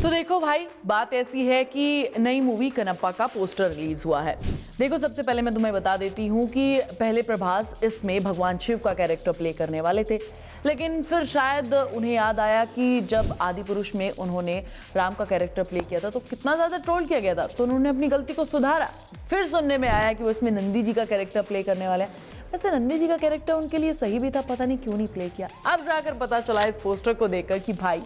तो देखो भाई, बात ऐसी है कि नई मूवी कनप्पा का पोस्टर रिलीज हुआ है। देखो, सबसे पहले मैं तुम्हें बता देती हूँ कि पहले प्रभास इसमें भगवान शिव का कैरेक्टर प्ले करने वाले थे, लेकिन फिर शायद उन्हें याद आया कि जब आदि पुरुष में उन्होंने राम का कैरेक्टर प्ले किया था तो कितना ज़्यादा ट्रोल किया गया था, तो उन्होंने अपनी गलती को सुधारा। फिर सुनने में आया कि वो इसमें नंदी जी का कैरेक्टर प्ले करने वाले हैं। वैसे नंदी जी का कैरेक्टर उनके लिए सही भी था, पता नहीं क्यों नहीं प्ले किया। अब जाकर पता चला इस पोस्टर को देखकर कि भाई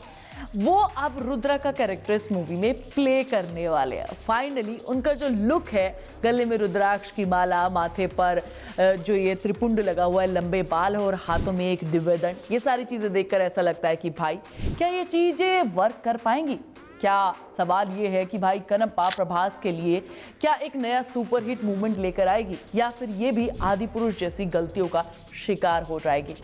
वो अब रुद्रा का कैरेक्टर इस मूवी में प्ले करने वाले हैं। फाइनली उनका जो लुक है, गले में रुद्राक्ष की माला, माथे पर जो ये त्रिपुंड लगा हुआ है, लंबे बाल है और हाथों में एक दिव्य दंड, ये सारी चीजें देखकर ऐसा लगता है कि भाई क्या ये चीजें वर्क कर पाएंगी। क्या सवाल ये है कि भाई कनप्पा प्रभास के लिए क्या एक नया सुपरहिट मूवमेंट लेकर आएगी या फिर ये भी आदि पुरुष जैसी गलतियों का शिकार हो जाएगी।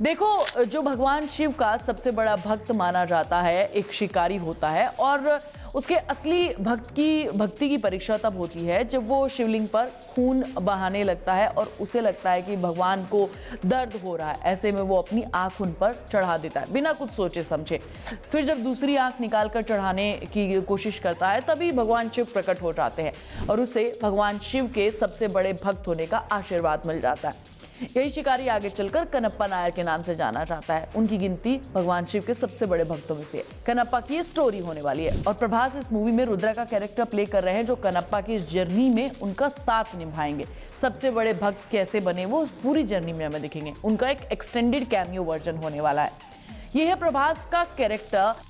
देखो, जो भगवान शिव का सबसे बड़ा भक्त माना जाता है एक शिकारी होता है, और उसके असली भक्ति की परीक्षा तब होती है जब वो शिवलिंग पर खून बहाने लगता है और उसे लगता है कि भगवान को दर्द हो रहा है। ऐसे में वो अपनी आंख उन पर चढ़ा देता है बिना कुछ सोचे समझे। फिर जब दूसरी आंख निकाल कर चढ़ाने की कोशिश करता है तभी भगवान शिव प्रकट हो जाते हैं और उसे भगवान शिव के सबसे बड़े भक्त होने का आशीर्वाद मिल जाता है। यही शिकारी आगे चलकर कनप्पा नायर के नाम से जाना जाता है। उनकी गिनती भगवान शिव के सबसे बड़े भक्तों में से है। कनप्पा की स्टोरी होने वाली है और प्रभास इस मूवी में रुद्रा का कैरेक्टर प्ले कर रहे हैं, जो कनप्पा की इस जर्नी में उनका साथ निभाएंगे। सबसे बड़े भक्त कैसे बने वो उस पूरी जर्नी में हमें दिखेंगे। उनका एक एक्सटेंडेड कैमियो वर्जन होने वाला है। यह है प्रभास का कैरेक्टर।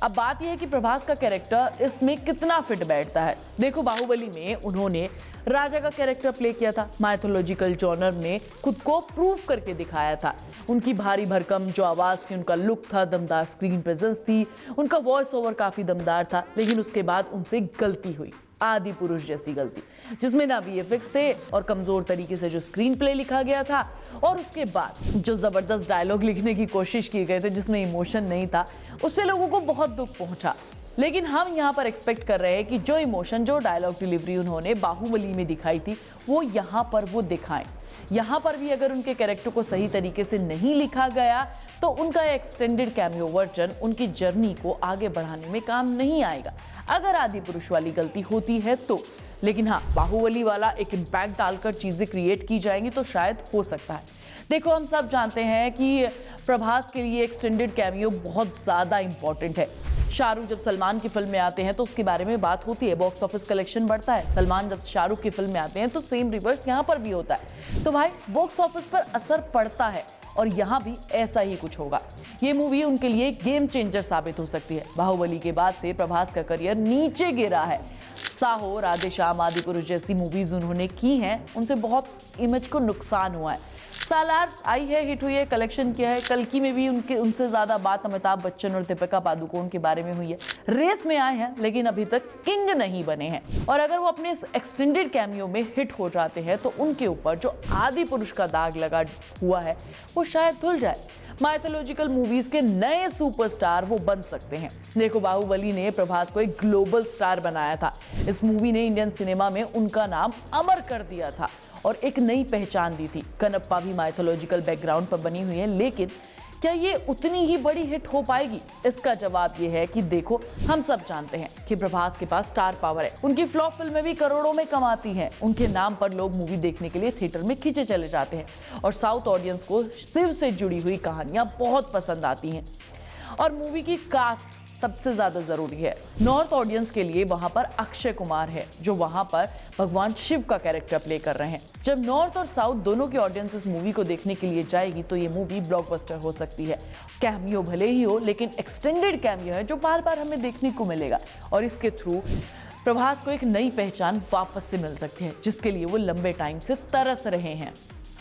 अब बात यह है कि प्रभास का कैरेक्टर इसमें कितना फिट बैठता है। देखो, बाहुबली में उन्होंने राजा का कैरेक्टर प्ले किया था। माइथोलॉजिकल जॉनर में खुद को प्रूव करके दिखाया था। उनकी भारी भरकम जो आवाज थी, उनका लुक था, दमदार स्क्रीन प्रेजेंस थी, उनका वॉइस ओवर काफी दमदार था। लेकिन उसके बाद उनसे गलती हुई, आदि पुरुष जैसी गलती, जिसमें ना वीएफएक्स थे और कमजोर तरीके से जो स्क्रीन प्ले लिखा गया था, और उसके बाद जो जबरदस्त डायलॉग लिखने की कोशिश की गए थे जिसमें इमोशन नहीं था, उससे लोगों को बहुत दुख पहुंचा। लेकिन हम यहाँ पर एक्सपेक्ट कर रहे हैं कि जो इमोशन, जो डायलॉग डिलीवरी उन्होंने बाहुबली में दिखाई थी वो यहाँ पर वो दिखाएं। यहाँ पर भी अगर उनके कैरेक्टर को सही तरीके से नहीं लिखा गया तो उनका एक्सटेंडेड कैमियो वर्जन उनकी जर्नी को आगे बढ़ाने में काम नहीं आएगा, अगर आदि पुरुष वाली गलती होती है तो। लेकिन हाँ, बाहुबली वाला एक इम्पैक्ट डालकर चीजें क्रिएट की जाएंगी तो शायद हो सकता है। देखो, हम सब जानते हैं कि प्रभास के लिए एक्सटेंडेड कैमियो बहुत ज़्यादा इंपॉर्टेंट है। शाहरुख जब सलमान की फिल्म में आते हैं तो उसके बारे में बात होती है, बॉक्स ऑफिस कलेक्शन बढ़ता है। सलमान जब शाहरुख की फिल्म में आते हैं तो सेम रिवर्स यहाँ पर भी होता है। तो भाई, बॉक्स ऑफिस पर असर पड़ता है और यहाँ भी ऐसा ही कुछ होगा। ये मूवी उनके लिए गेम चेंजर साबित हो सकती है। बाहुबली के बाद से प्रभास का करियर नीचे गिरा है। साहो, राधेश्याम, आदि पुरुष जैसी मूवीज उन्होंने की हैं, उनसे बहुत इमेज को नुकसान हुआ है। सालार आई है, हिट हुई है, कलेक्शन किया है। कल्कि में भी उनसे ज्यादा बात अमिताभ बच्चन और दीपिका पादुकोण के बारे में हुई है। रेस में आए हैं लेकिन अभी तक किंग नहीं बने हैं, और अगर वो अपने एक्सटेंडेड कैमियो में हिट हो जाते हैं तो उनके ऊपर जो आदि पुरुष का दाग लगा हुआ है वो शायद धुल जाए। माइथोलॉजिकल मूवीज के नए सुपरस्टार वो बन सकते हैं। देखो, बाहुबली ने प्रभास को एक ग्लोबल स्टार बनाया था। इस मूवी ने इंडियन सिनेमा में उनका नाम अमर कर दिया था और एक नई पहचान दी थी। कनप्पा भी माइथोलॉजिकल बैकग्राउंड पर बनी हुई है, लेकिन क्या ये उतनी ही बड़ी हिट हो पाएगी? इसका जवाब ये है कि देखो, हम सब जानते हैं कि प्रभास के पास स्टार पावर है। उनकी फ्लॉप फिल्में भी करोड़ों में कमाती हैं। उनके नाम पर लोग मूवी देखने के लिए थिएटर में खींचे चले जाते हैं और साउथ ऑडियंस को शिव से जुड़ी हुई कहानियां बहुत पसंद आती हैं। और मूवी की कास्ट सबसे ज्यादा जरूरी है। नॉर्थ ऑडियंस के लिए वहां पर अक्षय कुमार है, जो वहां पर भगवान शिव का कैरेक्टर प्ले कर रहे हैं। जब नॉर्थ और साउथ दोनों की ऑडियंस इस मूवी को देखने के लिए जाएगी तो ये मूवी ब्लॉकबस्टर हो सकती है। कैमियो भले ही हो, लेकिन एक्सटेंडेड कैमियो है जो बार बार हमें देखने को मिलेगा, और इसके थ्रू प्रभास को एक नई पहचान वापस से मिल सकती है, जिसके लिए वो लंबे टाइम से तरस रहे हैं।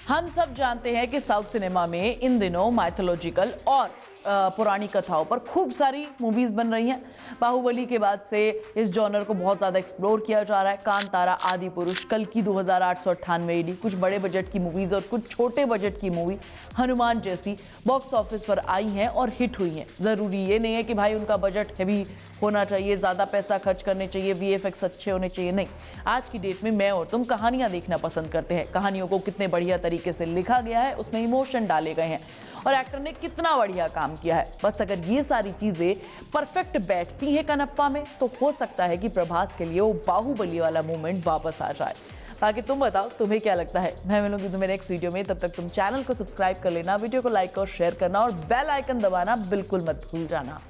हम सब जानते हैं कि साउथ सिनेमा में इन दिनों माइथोलॉजिकल और पुरानी कथाओं पर खूब सारी मूवीज बन रही हैं। बाहुबली के बाद से इस जॉनर को बहुत ज़्यादा एक्सप्लोर किया जा रहा है। कांतारा, आदि पुरुष, कल्कि 2898 एडी, कुछ बड़े बजट की मूवीज और कुछ छोटे बजट की मूवी हनुमान जैसी बॉक्स ऑफिस पर आई हैं और हिट हुई हैं। ज़रूरी ये नहीं है कि भाई उनका बजट हैवी होना चाहिए, ज़्यादा पैसा खर्च करने चाहिए, वीएफएक्स अच्छे होने चाहिए, नहीं। आज की डेट में मैं और तुम कहानियाँ देखना पसंद करते हैं। कहानियों को कितने बढ़िया तरीके से लिखा गया है, उसमें इमोशन डाले गए हैं और एक्टर ने कितना बढ़िया काम किया है। बस अगर ये सारी चीजें परफेक्ट बैठती हैं कनप्पा में तो हो सकता है कि प्रभास के लिए वो बाहुबली वाला मोमेंट वापस आ जाए। बाकी तुम बताओ तुम्हें क्या लगता है। मैं मिलूंगी तुम्हें नेक्स्ट वीडियो में, तब तक तुम चैनल को सब्सक्राइब कर लेना, वीडियो को लाइक और शेयर करना और बेल आइकन दबाना बिल्कुल मत भूल जाना।